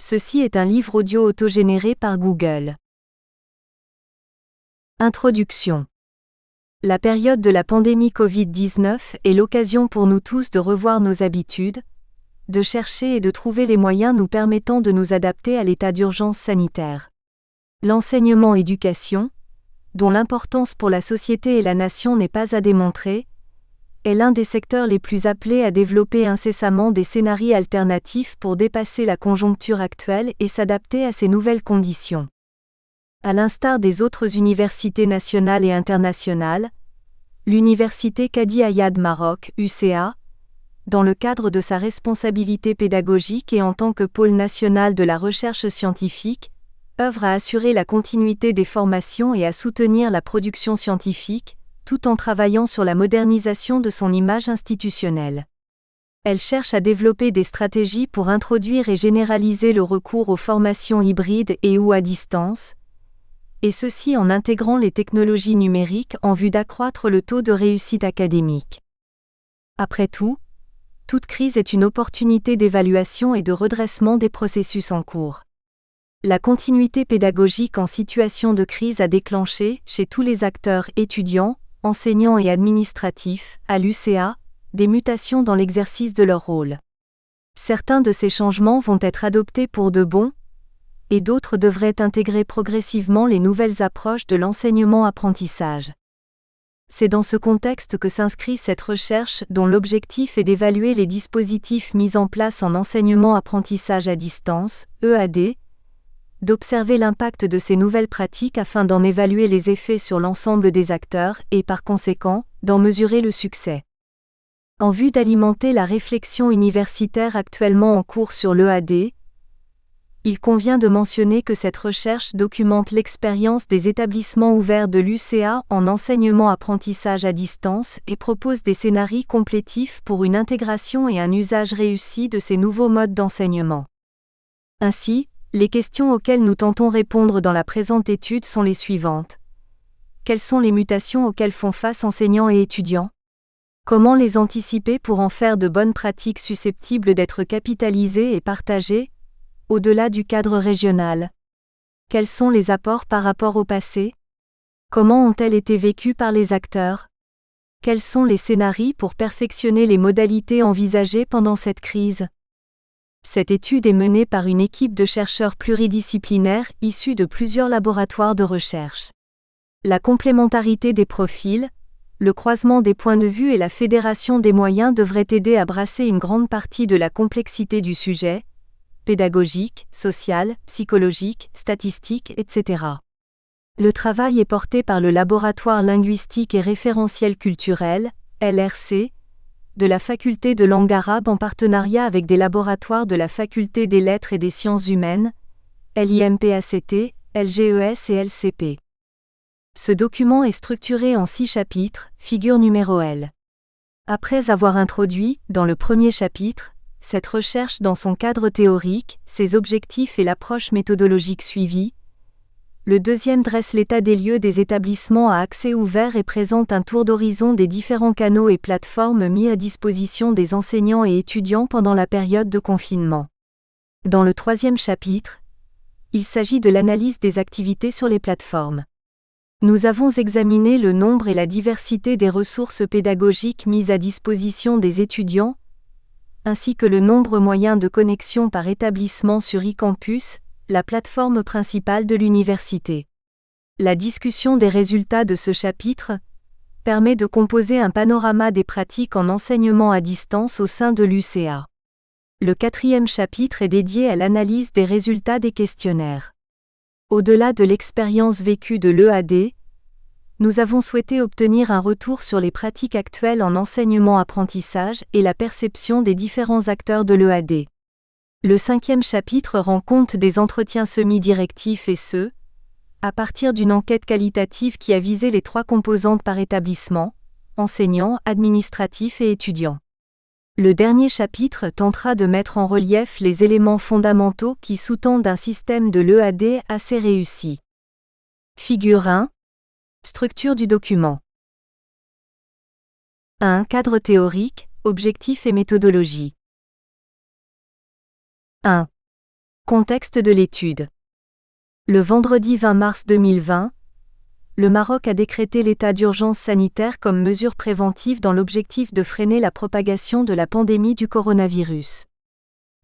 Ceci est un livre audio autogénéré par Google. Introduction. La période de la pandémie Covid-19 est l'occasion pour nous tous de revoir nos habitudes, de chercher et de trouver les moyens nous permettant de nous adapter à l'état d'urgence sanitaire. L'enseignement-éducation, dont l'importance pour la société et la nation n'est pas à démontrer, est l'un des secteurs les plus appelés à développer incessamment des scénarios alternatifs pour dépasser la conjoncture actuelle et s'adapter à ces nouvelles conditions. À l'instar des autres universités nationales et internationales, l'université Qadi Ayad Maroc, UCA, dans le cadre de sa responsabilité pédagogique et en tant que pôle national de la recherche scientifique, œuvre à assurer la continuité des formations et à soutenir la production scientifique, tout en travaillant sur la modernisation de son image institutionnelle. Elle cherche à développer des stratégies pour introduire et généraliser le recours aux formations hybrides et/ou à distance, et ceci en intégrant les technologies numériques en vue d'accroître le taux de réussite académique. Après tout, toute crise est une opportunité d'évaluation et de redressement des processus en cours. La continuité pédagogique en situation de crise a déclenché, chez tous les acteurs étudiants, enseignants et administratifs, à l'UCA, des mutations dans l'exercice de leur rôle. Certains de ces changements vont être adoptés pour de bon, et d'autres devraient intégrer progressivement les nouvelles approches de l'enseignement-apprentissage. C'est dans ce contexte que s'inscrit cette recherche dont l'objectif est d'évaluer les dispositifs mis en place en enseignement-apprentissage à distance, EAD, d'observer l'impact de ces nouvelles pratiques afin d'en évaluer les effets sur l'ensemble des acteurs et, par conséquent, d'en mesurer le succès. En vue d'alimenter la réflexion universitaire actuellement en cours sur l'EAD, il convient de mentionner que cette recherche documente l'expérience des établissements ouverts de l'UCA en enseignement-apprentissage à distance et propose des scénarios complétifs pour une intégration et un usage réussi de ces nouveaux modes d'enseignement. Ainsi, les questions auxquelles nous tentons répondre dans la présente étude sont les suivantes. Quelles sont les mutations auxquelles font face enseignants et étudiants ? Comment les anticiper pour en faire de bonnes pratiques susceptibles d'être capitalisées et partagées, au-delà du cadre régional ? Quels sont les apports par rapport au passé ? Comment ont-elles été vécues par les acteurs ? Quels sont les scénarios pour perfectionner les modalités envisagées pendant cette crise ? Cette étude est menée par une équipe de chercheurs pluridisciplinaires issus de plusieurs laboratoires de recherche. La complémentarité des profils, le croisement des points de vue et la fédération des moyens devraient aider à brasser une grande partie de la complexité du sujet, pédagogique, social, psychologique, statistique, etc. Le travail est porté par le Laboratoire linguistique et référentiel culturel, LRC, de la Faculté de langue arabe en partenariat avec des laboratoires de la Faculté des lettres et des sciences humaines, LIMPACT, LGES et LCP. Ce document est structuré en 6 chapitres, figure numéro L. Après avoir introduit, dans le premier chapitre, cette recherche dans son cadre théorique, ses objectifs et l'approche méthodologique suivie, le deuxième dresse l'état des lieux des établissements à accès ouvert et présente un tour d'horizon des différents canaux et plateformes mis à disposition des enseignants et étudiants pendant la période de confinement. Dans le troisième chapitre, il s'agit de l'analyse des activités sur les plateformes. Nous avons examiné le nombre et la diversité des ressources pédagogiques mises à disposition des étudiants, ainsi que le nombre moyen de connexion par établissement sur eCampus, la plateforme principale de l'université. La discussion des résultats de ce chapitre permet de composer un panorama des pratiques en enseignement à distance au sein de l'UCA. Le quatrième chapitre est dédié à l'analyse des résultats des questionnaires. Au-delà de l'expérience vécue de l'EAD, nous avons souhaité obtenir un retour sur les pratiques actuelles en enseignement-apprentissage et la perception des différents acteurs de l'EAD. Le cinquième chapitre rend compte des entretiens semi-directifs et ce, à partir d'une enquête qualitative qui a visé les 3 composantes par établissement, enseignants, administratifs et étudiants. Le dernier chapitre tentera de mettre en relief les éléments fondamentaux qui sous-tendent un système de l'EAD assez réussi. Figure 1. Structure du document. 1. Cadre théorique, objectifs et méthodologie. 1. Contexte de l'étude. Le vendredi 20 mars 2020, le Maroc a décrété l'état d'urgence sanitaire comme mesure préventive dans l'objectif de freiner la propagation de la pandémie du coronavirus.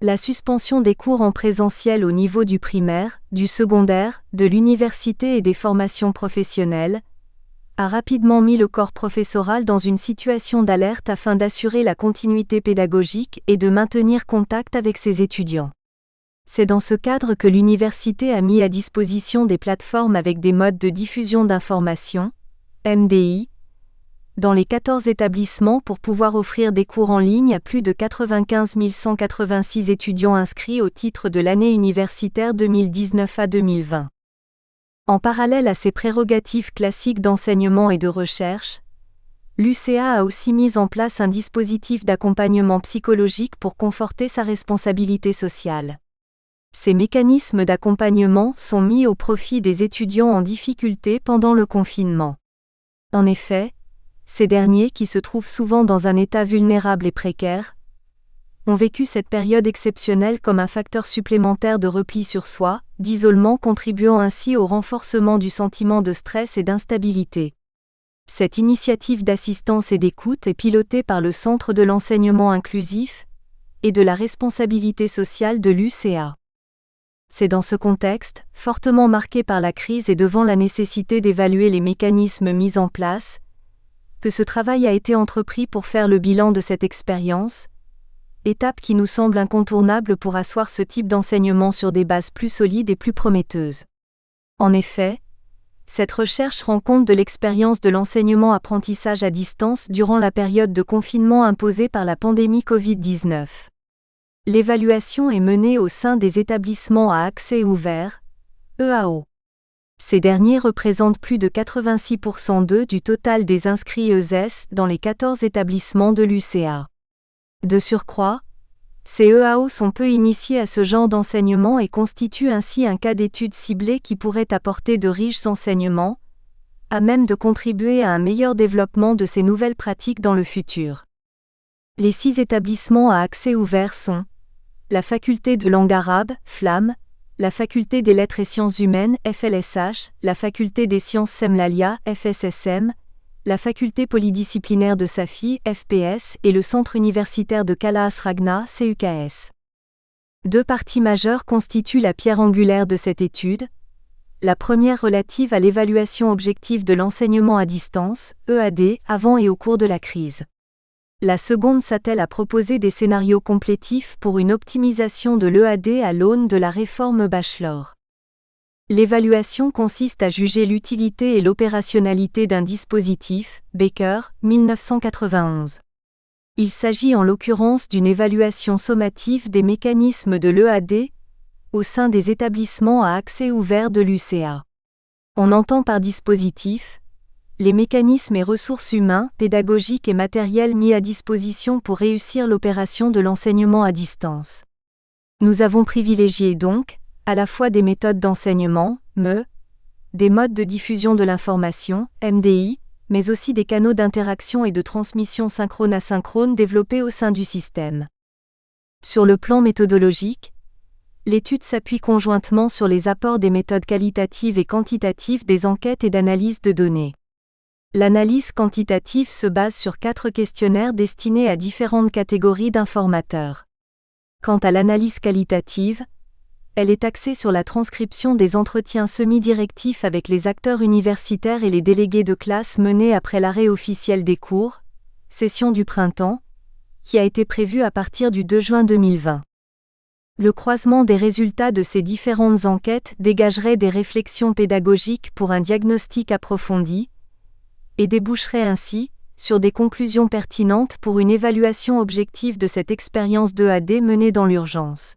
La suspension des cours en présentiel au niveau du primaire, du secondaire, de l'université et des formations professionnelles a rapidement mis le corps professoral dans une situation d'alerte afin d'assurer la continuité pédagogique et de maintenir contact avec ses étudiants. C'est dans ce cadre que l'université a mis à disposition des plateformes avec des modes de diffusion d'informations, MDI, dans les 14 établissements pour pouvoir offrir des cours en ligne à plus de 95 186 étudiants inscrits au titre de l'année universitaire 2019 à 2020. En parallèle à ses prérogatives classiques d'enseignement et de recherche, l'UCA a aussi mis en place un dispositif d'accompagnement psychologique pour conforter sa responsabilité sociale. Ces mécanismes d'accompagnement sont mis au profit des étudiants en difficulté pendant le confinement. En effet, ces derniers, qui se trouvent souvent dans un état vulnérable et précaire, ont vécu cette période exceptionnelle comme un facteur supplémentaire de repli sur soi, d'isolement, contribuant ainsi au renforcement du sentiment de stress et d'instabilité. Cette initiative d'assistance et d'écoute est pilotée par le Centre de l'enseignement inclusif et de la responsabilité sociale de l'UCA. C'est dans ce contexte, fortement marqué par la crise et devant la nécessité d'évaluer les mécanismes mis en place, que ce travail a été entrepris pour faire le bilan de cette expérience, étape qui nous semble incontournable pour asseoir ce type d'enseignement sur des bases plus solides et plus prometteuses. En effet, cette recherche rend compte de l'expérience de l'enseignement-apprentissage à distance durant la période de confinement imposée par la pandémie Covid-19. L'évaluation est menée au sein des établissements à accès ouvert, EAO. Ces derniers représentent plus de 86% du total des inscrits ESS dans les 14 établissements de l'UCA. De surcroît, ces EAO sont peu initiés à ce genre d'enseignement et constituent ainsi un cas d'étude ciblé qui pourrait apporter de riches enseignements, à même de contribuer à un meilleur développement de ces nouvelles pratiques dans le futur. Les 6 établissements à accès ouvert sont la faculté de langue arabe, FLAM, la faculté des lettres et sciences humaines, FLSH, la faculté des sciences Semlalia, FSSM, la faculté polydisciplinaire de Safi, FPS, et le centre universitaire de Kala Asragna, CUKS. 2 parties majeures constituent la pierre angulaire de cette étude. La première relative à l'évaluation objective de l'enseignement à distance, EAD, avant et au cours de la crise. La seconde s'attelle à proposer des scénarios complétifs pour une optimisation de l'EAD à l'aune de la réforme Bachelor. L'évaluation consiste à juger l'utilité et l'opérationnalité d'un dispositif, Baker, 1991. Il s'agit en l'occurrence d'une évaluation sommative des mécanismes de l'EAD au sein des établissements à accès ouvert de l'UCA. On entend par dispositif les mécanismes et ressources humains, pédagogiques et matériels mis à disposition pour réussir l'opération de l'enseignement à distance. Nous avons privilégié donc, à la fois des méthodes d'enseignement, ME, des modes de diffusion de l'information, MDI, mais aussi des canaux d'interaction et de transmission synchrone-asynchrone développés au sein du système. Sur le plan méthodologique, l'étude s'appuie conjointement sur les apports des méthodes qualitatives et quantitatives des enquêtes et d'analyse de données. L'analyse quantitative se base sur 4 questionnaires destinés à différentes catégories d'informateurs. Quant à l'analyse qualitative, elle est axée sur la transcription des entretiens semi-directifs avec les acteurs universitaires et les délégués de classe menés après l'arrêt officiel des cours, session du printemps, qui a été prévue à partir du 2 juin 2020. Le croisement des résultats de ces différentes enquêtes dégagerait des réflexions pédagogiques pour un diagnostic approfondi, et déboucherait ainsi sur des conclusions pertinentes pour une évaluation objective de cette expérience d'EAD menée dans l'urgence.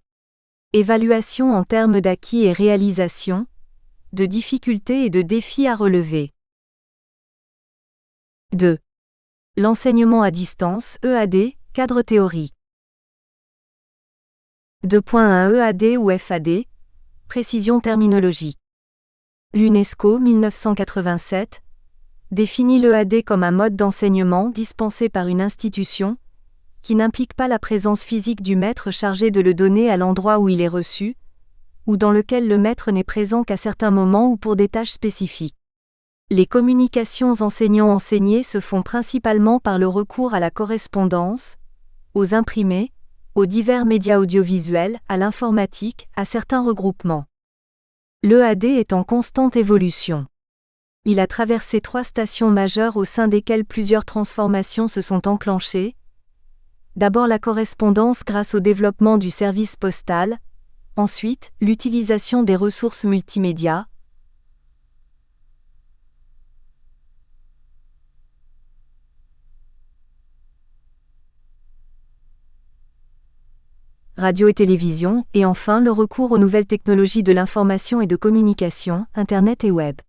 Évaluation en termes d'acquis et réalisation, de difficultés et de défis à relever. 2. L'enseignement à distance, EAD, cadre théorique. 2.1 EAD ou FAD, précision terminologique. L'UNESCO, 1987, définit l'EAD comme un mode d'enseignement dispensé par une institution, qui n'implique pas la présence physique du maître chargé de le donner à l'endroit où il est reçu, ou dans lequel le maître n'est présent qu'à certains moments ou pour des tâches spécifiques. Les communications enseignant-enseigné se font principalement par le recours à la correspondance, aux imprimés, aux divers médias audiovisuels, à l'informatique, à certains regroupements. L'EAD est en constante évolution. Il a traversé 3 stations majeures au sein desquelles plusieurs transformations se sont enclenchées. D'abord la correspondance grâce au développement du service postal, ensuite l'utilisation des ressources multimédia. Radio et télévision, et enfin le recours aux nouvelles technologies de l'information et de communication, Internet et Web.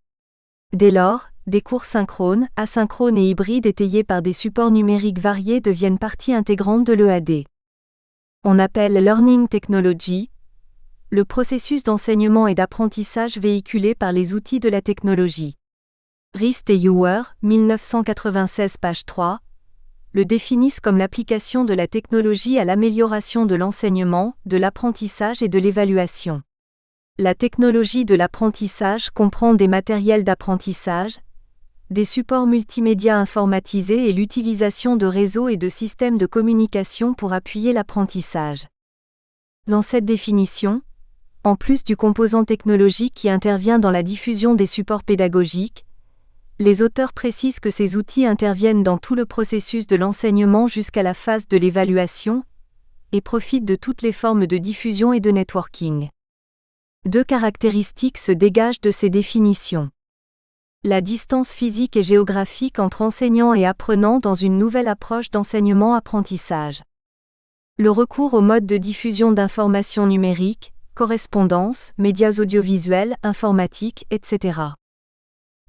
Dès lors, des cours synchrones, asynchrones et hybrides étayés par des supports numériques variés deviennent partie intégrante de l'EAD. On appelle Learning Technology le processus d'enseignement et d'apprentissage véhiculé par les outils de la technologie. Rist et Ewer, 1996 page 3, le définissent comme l'application de la technologie à l'amélioration de l'enseignement, de l'apprentissage et de l'évaluation. La technologie de l'apprentissage comprend des matériels d'apprentissage, des supports multimédia informatisés et l'utilisation de réseaux et de systèmes de communication pour appuyer l'apprentissage. Dans cette définition, en plus du composant technologique qui intervient dans la diffusion des supports pédagogiques, les auteurs précisent que ces outils interviennent dans tout le processus de l'enseignement jusqu'à la phase de l'évaluation et profitent de toutes les formes de diffusion et de networking. 2 caractéristiques se dégagent de ces définitions. La distance physique et géographique entre enseignants et apprenants dans une nouvelle approche d'enseignement-apprentissage. Le recours aux modes de diffusion d'informations numériques, correspondance, médias audiovisuels, informatique, etc.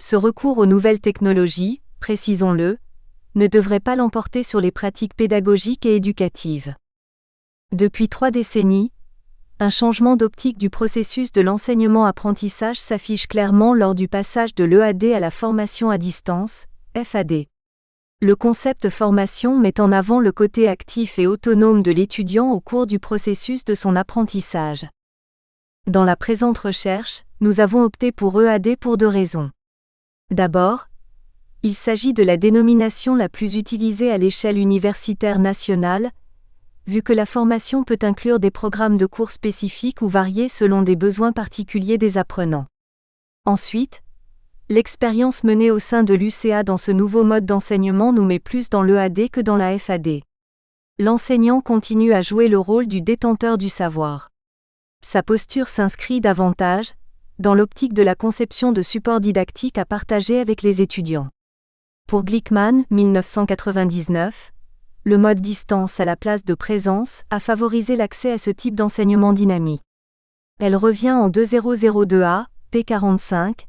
Ce recours aux nouvelles technologies, précisons-le, ne devrait pas l'emporter sur les pratiques pédagogiques et éducatives. Depuis 3 décennies, un changement d'optique du processus de l'enseignement-apprentissage s'affiche clairement lors du passage de l'EAD à la formation à distance, FAD. Le concept formation met en avant le côté actif et autonome de l'étudiant au cours du processus de son apprentissage. Dans la présente recherche, nous avons opté pour EAD pour 2 raisons. D'abord, il s'agit de la dénomination la plus utilisée à l'échelle universitaire nationale, vu que la formation peut inclure des programmes de cours spécifiques ou variés selon des besoins particuliers des apprenants. Ensuite, l'expérience menée au sein de l'UCA dans ce nouveau mode d'enseignement nous met plus dans l'EAD que dans la FAD. L'enseignant continue à jouer le rôle du détenteur du savoir. Sa posture s'inscrit davantage dans l'optique de la conception de supports didactiques à partager avec les étudiants. Pour Glickman, 1999, le mode distance à la place de présence a favorisé l'accès à ce type d'enseignement dynamique. Elle revient en 2002A, P45,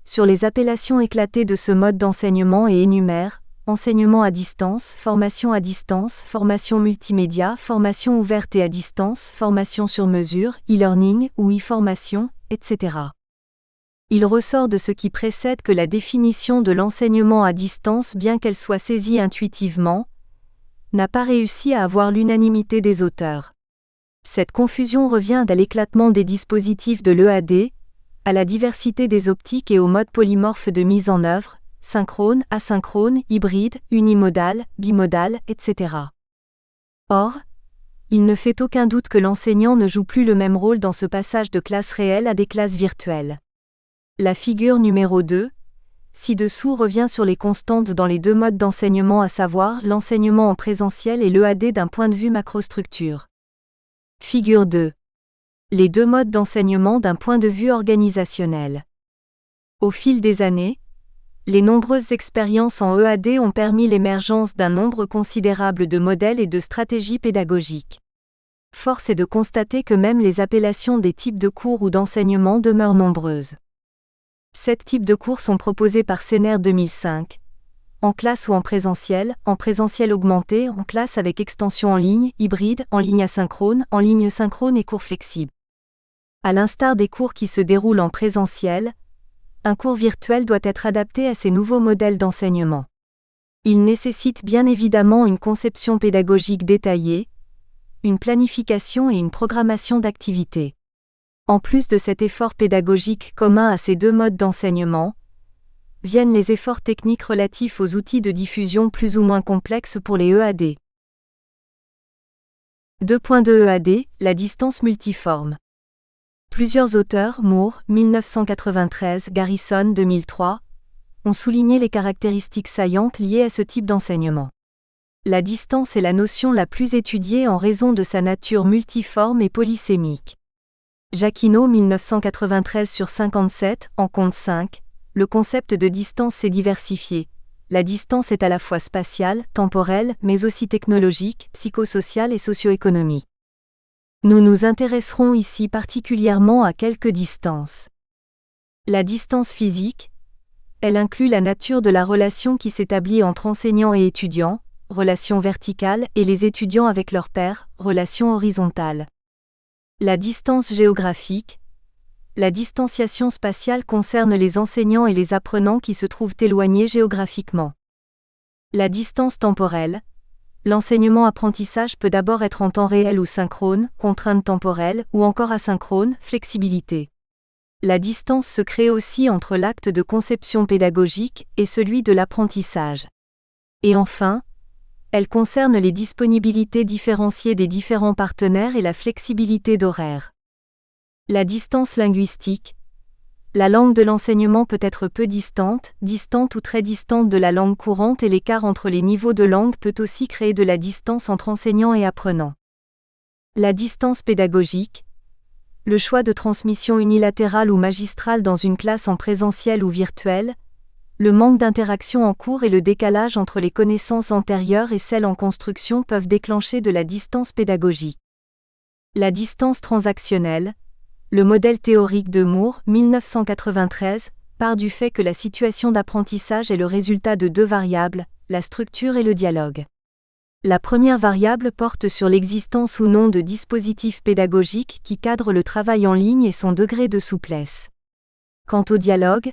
sur les appellations éclatées de ce mode d'enseignement et énumère enseignement à distance, formation multimédia, formation ouverte et à distance, formation sur mesure, e-learning ou e-formation, etc. Il ressort de ce qui précède que la définition de l'enseignement à distance, bien qu'elle soit saisie intuitivement, n'a pas réussi à avoir l'unanimité des auteurs. Cette confusion revient à l'éclatement des dispositifs de l'EAD, à la diversité des optiques et aux modes polymorphes de mise en œuvre, synchrone, asynchrone, hybride, unimodal, bimodal, etc. Or, il ne fait aucun doute que l'enseignant ne joue plus le même rôle dans ce passage de classes réelles à des classes virtuelles. La figure numéro 2, ci-dessous revient sur les constantes dans les 2 modes d'enseignement, à savoir l'enseignement en présentiel et l'EAD d'un point de vue macrostructure. Figure 2. Les 2 modes d'enseignement d'un point de vue organisationnel. Au fil des années, les nombreuses expériences en EAD ont permis l'émergence d'un nombre considérable de modèles et de stratégies pédagogiques. Force est de constater que même les appellations des types de cours ou d'enseignement demeurent nombreuses. 7 types de cours sont proposés par CNR 2005. En classe ou en présentiel augmenté, en classe avec extension en ligne, hybride, en ligne asynchrone, en ligne synchrone et cours flexibles. À l'instar des cours qui se déroulent en présentiel, un cours virtuel doit être adapté à ces nouveaux modèles d'enseignement. Il nécessite bien évidemment une conception pédagogique détaillée, une planification et une programmation d'activités. En plus de cet effort pédagogique commun à ces deux modes d'enseignement, viennent les efforts techniques relatifs aux outils de diffusion plus ou moins complexes pour les EAD. 2.2 EAD, la distance multiforme. Plusieurs auteurs, Moore, 1993, Garrison, 2003, ont souligné les caractéristiques saillantes liées à ce type d'enseignement. La distance est la notion la plus étudiée en raison de sa nature multiforme et polysémique. Jacquinot, 1993/57, en compte 5, le concept de distance s'est diversifié. La distance est à la fois spatiale, temporelle, mais aussi technologique, psychosociale et socio-économique. Nous nous intéresserons ici particulièrement à quelques distances. La distance physique, elle inclut la nature de la relation qui s'établit entre enseignants et étudiants, relation verticale, et les étudiants avec leurs pairs, relation horizontale. La distance géographique, la distanciation spatiale concerne les enseignants et les apprenants qui se trouvent éloignés géographiquement. La distance temporelle, l'enseignement-apprentissage peut d'abord être en temps réel ou synchrone, contrainte temporelle, ou encore asynchrone, flexibilité. La distance se crée aussi entre l'acte de conception pédagogique et celui de l'apprentissage. Et enfin, elle concerne les disponibilités différenciées des différents partenaires et la flexibilité d'horaire. La distance linguistique. La langue de l'enseignement peut être peu distante ou très distante de la langue courante et l'écart entre les niveaux de langue peut aussi créer de la distance entre enseignants et apprenants. La distance pédagogique. Le choix de transmission unilatérale ou magistrale dans une classe en présentiel ou virtuel, le manque d'interaction en cours et le décalage entre les connaissances antérieures et celles en construction peuvent déclencher de la distance pédagogique. La distance transactionnelle. Le modèle théorique de Moore, 1993, part du fait que la situation d'apprentissage est le résultat de deux variables, la structure et le dialogue. La première variable porte sur l'existence ou non de dispositifs pédagogiques qui cadrent le travail en ligne et son degré de souplesse. Quant au dialogue,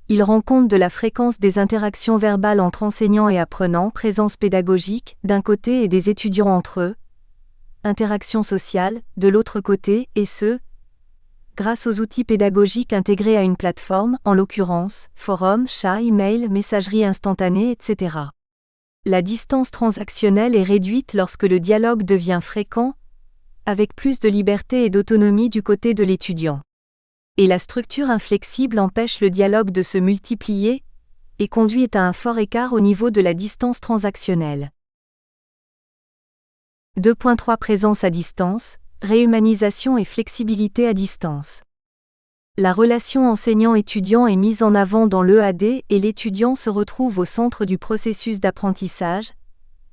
il rend compte de la fréquence des interactions verbales entre enseignants et apprenants, présence pédagogique, d'un côté et des étudiants entre eux, interaction sociale, de l'autre côté, et ce, grâce aux outils pédagogiques intégrés à une plateforme, en l'occurrence, forum, chat, email, messagerie instantanée, etc. La distance transactionnelle est réduite lorsque le dialogue devient fréquent, avec plus de liberté et d'autonomie du côté de l'étudiant. Et la structure inflexible empêche le dialogue de se multiplier et conduit à un fort écart au niveau de la distance transactionnelle. 2.3 Présence à distance, réhumanisation et flexibilité à distance. La relation enseignant-étudiant est mise en avant dans l'EAD et l'étudiant se retrouve au centre du processus d'apprentissage.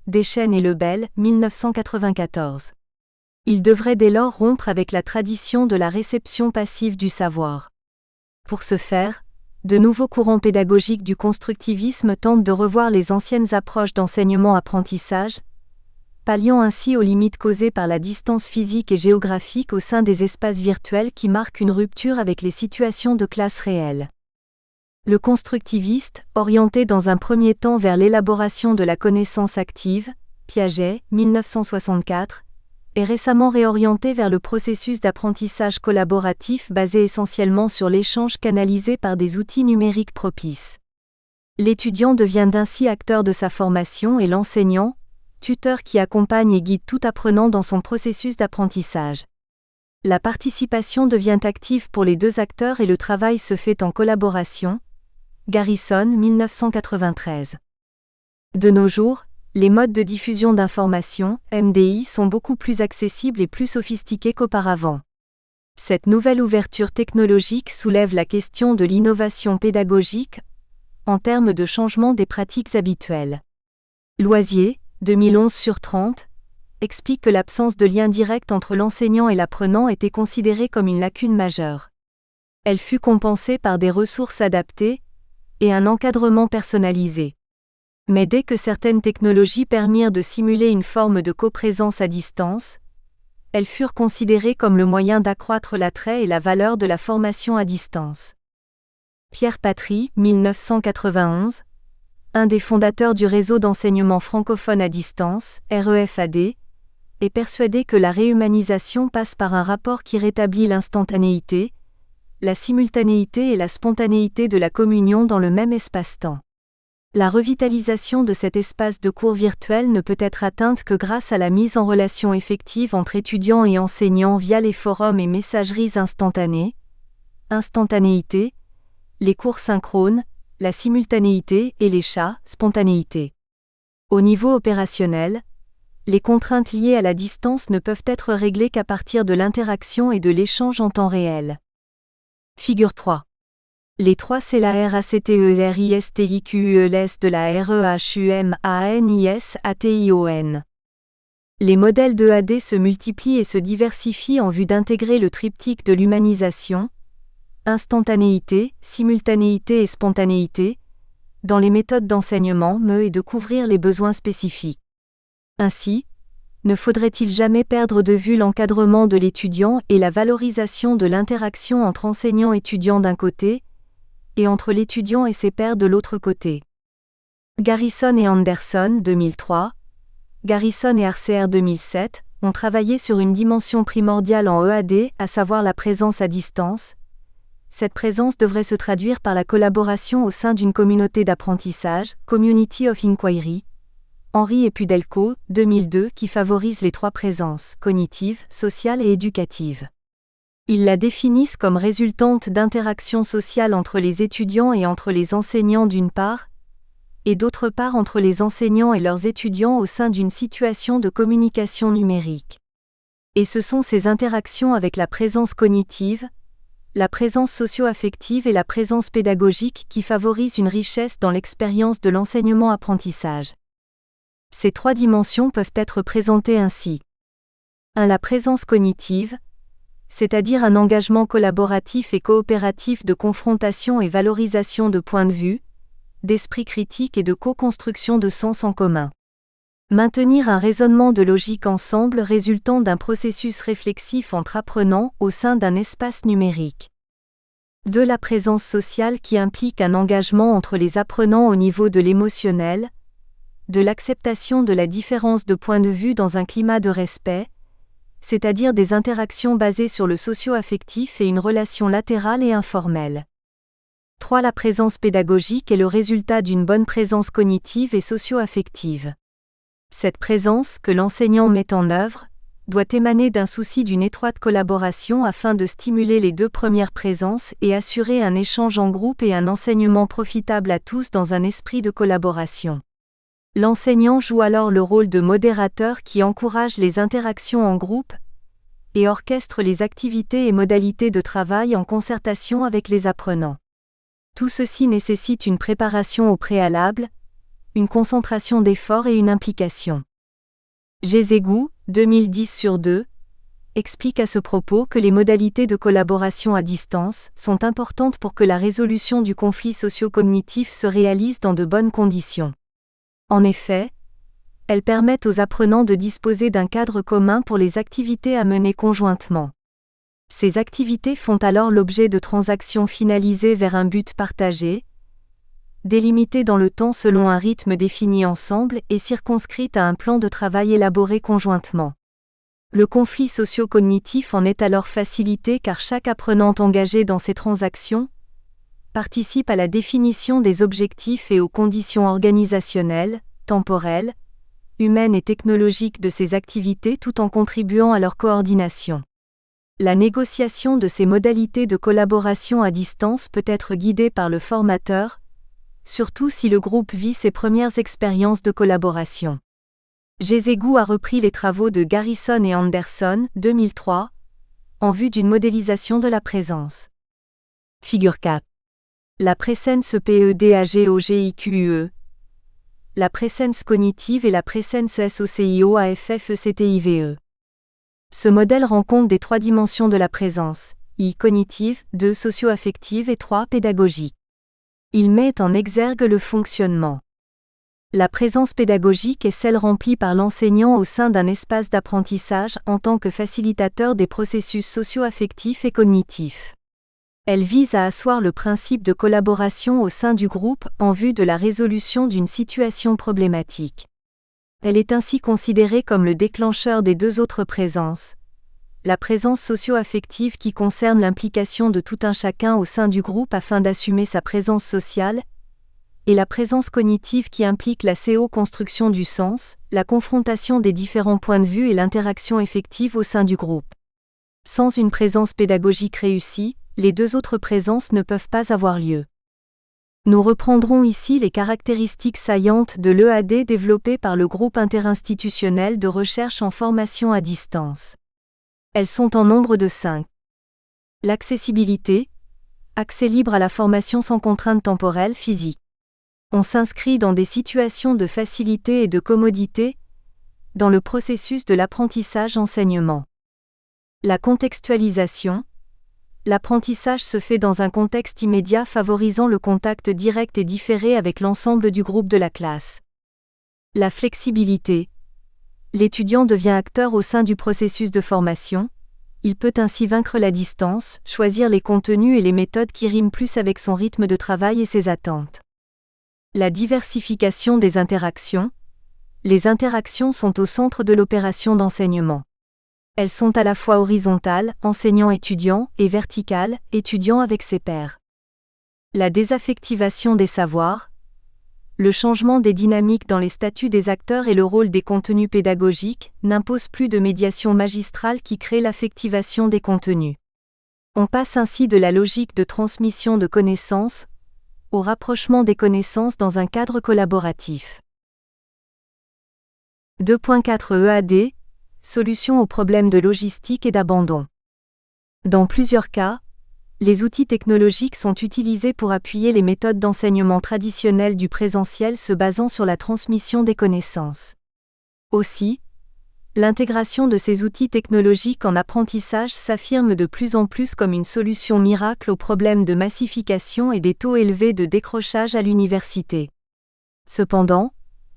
Deschênes et Lebel, 1994. Il devrait dès lors rompre avec la tradition de la réception passive du savoir. Pour ce faire, de nouveaux courants pédagogiques du constructivisme tentent de revoir les anciennes approches d'enseignement-apprentissage, palliant ainsi aux limites causées par la distance physique et géographique au sein des espaces virtuels qui marquent une rupture avec les situations de classe réelles. Le constructiviste, orienté dans un premier temps vers l'élaboration de la connaissance active, Piaget, 1964, est récemment réorienté vers le processus d'apprentissage collaboratif basé essentiellement sur l'échange canalisé par des outils numériques propices. L'étudiant devient ainsi acteur de sa formation et l'enseignant, tuteur qui accompagne et guide tout apprenant dans son processus d'apprentissage. La participation devient active pour les deux acteurs et le travail se fait en collaboration. Garrison, 1993. De nos jours, les modes de diffusion d'informations, MDI, sont beaucoup plus accessibles et plus sophistiqués qu'auparavant. Cette nouvelle ouverture technologique soulève la question de l'innovation pédagogique en termes de changement des pratiques habituelles. Loisier, 2011/30, explique que l'absence de lien direct entre l'enseignant et l'apprenant était considérée comme une lacune majeure. Elle fut compensée par des ressources adaptées et un encadrement personnalisé. Mais dès que certaines technologies permirent de simuler une forme de coprésence à distance, elles furent considérées comme le moyen d'accroître l'attrait et la valeur de la formation à distance. Pierre Patry, 1991, un des fondateurs du réseau d'enseignement francophone à distance, REFAD, est persuadé que la réhumanisation passe par un rapport qui rétablit l'instantanéité, la simultanéité et la spontanéité de la communion dans le même espace-temps. La revitalisation de cet espace de cours virtuel ne peut être atteinte que grâce à la mise en relation effective entre étudiants et enseignants via les forums et messageries instantanées, instantanéité, les cours synchrones, la simultanéité et les chats, spontanéité. Au niveau opérationnel, les contraintes liées à la distance ne peuvent être réglées qu'à partir de l'interaction et de l'échange en temps réel. Figure 3. Les 3 C la RACTERISTIQUELS de la REHUMANISATION. Les modèles d'EAD se multiplient et se diversifient en vue d'intégrer le triptyque de l'humanisation, instantanéité, simultanéité et spontanéité, dans les méthodes d'enseignement et de couvrir les besoins spécifiques. Ainsi, ne faudrait-il jamais perdre de vue l'encadrement de l'étudiant et la valorisation de l'interaction entre enseignants-étudiants d'un côté, et entre l'étudiant et ses pairs de l'autre côté. Garrison et Anderson 2003, Garrison et Arcer 2007, ont travaillé sur une dimension primordiale en EAD, à savoir la présence à distance. Cette présence devrait se traduire par la collaboration au sein d'une communauté d'apprentissage, Community of Inquiry. Henry et Pudelko, 2002, qui favorise les 3 présences, cognitive, sociale et éducative. Ils la définissent comme résultante d'interactions sociales entre les étudiants et entre les enseignants d'une part, et d'autre part entre les enseignants et leurs étudiants au sein d'une situation de communication numérique. Et ce sont ces interactions avec la présence cognitive, la présence socio-affective et la présence pédagogique qui favorisent une richesse dans l'expérience de l'enseignement-apprentissage. Ces 3 dimensions peuvent être présentées ainsi. 1. La présence cognitive, c'est-à-dire un engagement collaboratif et coopératif de confrontation et valorisation de points de vue, d'esprit critique et de co-construction de sens en commun. Maintenir un raisonnement de logique ensemble résultant d'un processus réflexif entre apprenants au sein d'un espace numérique. 2. La présence sociale qui implique un engagement entre les apprenants au niveau de l'émotionnel, de l'acceptation de la différence de point de vue dans un climat de respect, c'est-à-dire des interactions basées sur le socio-affectif et une relation latérale et informelle. 3. La présence pédagogique est le résultat d'une bonne présence cognitive et socio-affective. Cette présence, que l'enseignant met en œuvre, doit émaner d'un souci d'une étroite collaboration afin de stimuler les 2 premières présences et assurer un échange en groupe et un enseignement profitable à tous dans un esprit de collaboration. L'enseignant joue alors le rôle de modérateur qui encourage les interactions en groupe et orchestre les activités et modalités de travail en concertation avec les apprenants. Tout ceci nécessite une préparation au préalable, une concentration d'efforts et une implication. Jezegou, 2010/2, explique à ce propos que les modalités de collaboration à distance sont importantes pour que la résolution du conflit socio-cognitif se réalise dans de bonnes conditions. En effet, elles permettent aux apprenants de disposer d'un cadre commun pour les activités à mener conjointement. Ces activités font alors l'objet de transactions finalisées vers un but partagé, délimitées dans le temps selon un rythme défini ensemble et circonscrites à un plan de travail élaboré conjointement. Le conflit socio-cognitif en est alors facilité car chaque apprenant engagé dans ces transactions participe à la définition des objectifs et aux conditions organisationnelles, temporelles, humaines et technologiques de ces activités tout en contribuant à leur coordination. La négociation de ces modalités de collaboration à distance peut être guidée par le formateur, surtout si le groupe vit ses premières expériences de collaboration. Jezegou a repris les travaux de Garrison et Anderson, 2003, en vue d'une modélisation de la présence. Figure 4. La présence PEDAGOGIQUE. La présence cognitive et la présence SOCIOAFFECTIVE. Ce modèle rend compte des 3 dimensions de la présence, I cognitive, 2 socio-affective et 3 pédagogique. Il met en exergue le fonctionnement. La présence pédagogique est celle remplie par l'enseignant au sein d'un espace d'apprentissage en tant que facilitateur des processus socio-affectifs et cognitifs. Elle vise à asseoir le principe de collaboration au sein du groupe en vue de la résolution d'une situation problématique. Elle est ainsi considérée comme le déclencheur des deux autres présences. La présence socio-affective qui concerne l'implication de tout un chacun au sein du groupe afin d'assumer sa présence sociale, et la présence cognitive qui implique la co-construction du sens, la confrontation des différents points de vue et l'interaction effective au sein du groupe. Sans une présence pédagogique réussie, les deux autres présences ne peuvent pas avoir lieu. Nous reprendrons ici les caractéristiques saillantes de l'EAD développées par le groupe interinstitutionnel de recherche en formation à distance. Elles sont en nombre de 5. L'accessibilité, accès libre à la formation sans contrainte temporelle physique. On s'inscrit dans des situations de facilité et de commodité, dans le processus de l'apprentissage-enseignement. La contextualisation. L'apprentissage se fait dans un contexte immédiat favorisant le contact direct et différé avec l'ensemble du groupe de la classe. La flexibilité. L'étudiant devient acteur au sein du processus de formation, il peut ainsi vaincre la distance, choisir les contenus et les méthodes qui riment plus avec son rythme de travail et ses attentes. La diversification des interactions. Les interactions sont au centre de l'opération d'enseignement. Elles sont à la fois horizontales, enseignant-étudiant, et verticales, étudiant avec ses pairs. La désaffectivation des savoirs. Le changement des dynamiques dans les statuts des acteurs et le rôle des contenus pédagogiques n'impose plus de médiation magistrale qui crée l'affectivation des contenus. On passe ainsi de la logique de transmission de connaissances au rapprochement des connaissances dans un cadre collaboratif. 2.4 EAD. Solution aux problèmes de logistique et d'abandon. Dans plusieurs cas, les outils technologiques sont utilisés pour appuyer les méthodes d'enseignement traditionnelles du présentiel se basant sur la transmission des connaissances. Aussi, l'intégration de ces outils technologiques en apprentissage s'affirme de plus en plus comme une solution miracle aux problèmes de massification et des taux élevés de décrochage à l'université. Cependant,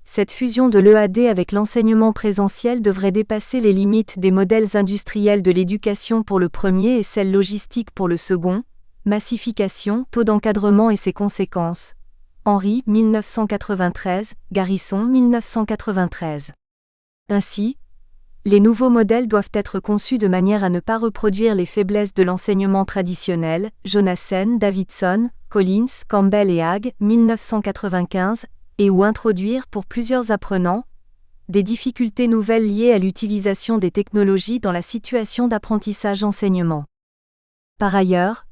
cette fusion de l'EAD avec l'enseignement présentiel devrait dépasser les limites des modèles industriels de l'éducation pour le premier et celles logistiques pour le second, massification, taux d'encadrement et ses conséquences. Henry, 1993, Garrison, 1993. Ainsi, les nouveaux modèles doivent être conçus de manière à ne pas reproduire les faiblesses de l'enseignement traditionnel. Jonassen, Davidson, Collins, Campbell et Hague, 1995, et ou introduire pour plusieurs apprenants des difficultés nouvelles liées à l'utilisation des technologies dans la situation d'apprentissage-enseignement. Par ailleurs,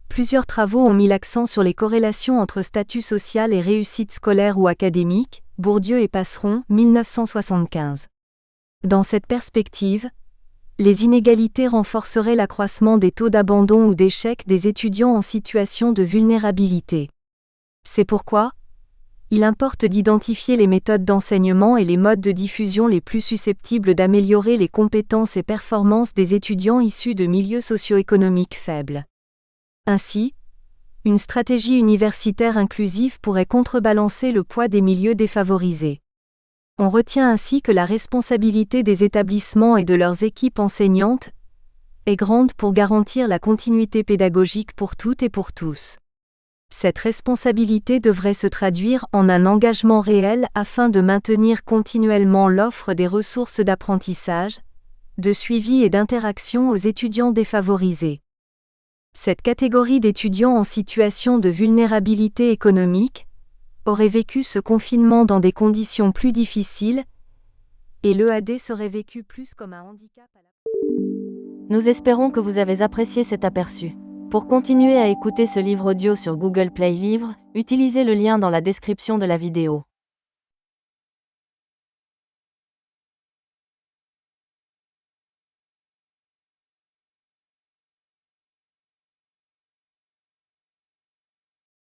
plusieurs travaux ont mis l'accent sur les corrélations entre statut social et réussite scolaire ou académique, Bourdieu et Passeron, 1975. Dans cette perspective, les inégalités renforceraient l'accroissement des taux d'abandon ou d'échec des étudiants en situation de vulnérabilité. C'est pourquoi, il importe d'identifier les méthodes d'enseignement et les modes de diffusion les plus susceptibles d'améliorer les compétences et performances des étudiants issus de milieux socio-économiques faibles. Ainsi, une stratégie universitaire inclusive pourrait contrebalancer le poids des milieux défavorisés. On retient ainsi que la responsabilité des établissements et de leurs équipes enseignantes est grande pour garantir la continuité pédagogique pour toutes et pour tous. Cette responsabilité devrait se traduire en un engagement réel afin de maintenir continuellement l'offre des ressources d'apprentissage, de suivi et d'interaction aux étudiants défavorisés. Cette catégorie d'étudiants en situation de vulnérabilité économique aurait vécu ce confinement dans des conditions plus difficiles, et l'EAD serait vécu plus comme un handicap. Nous espérons que vous avez apprécié cet aperçu. Pour continuer à écouter ce livre audio sur Google Play Livres, utilisez le lien dans la description de la vidéo.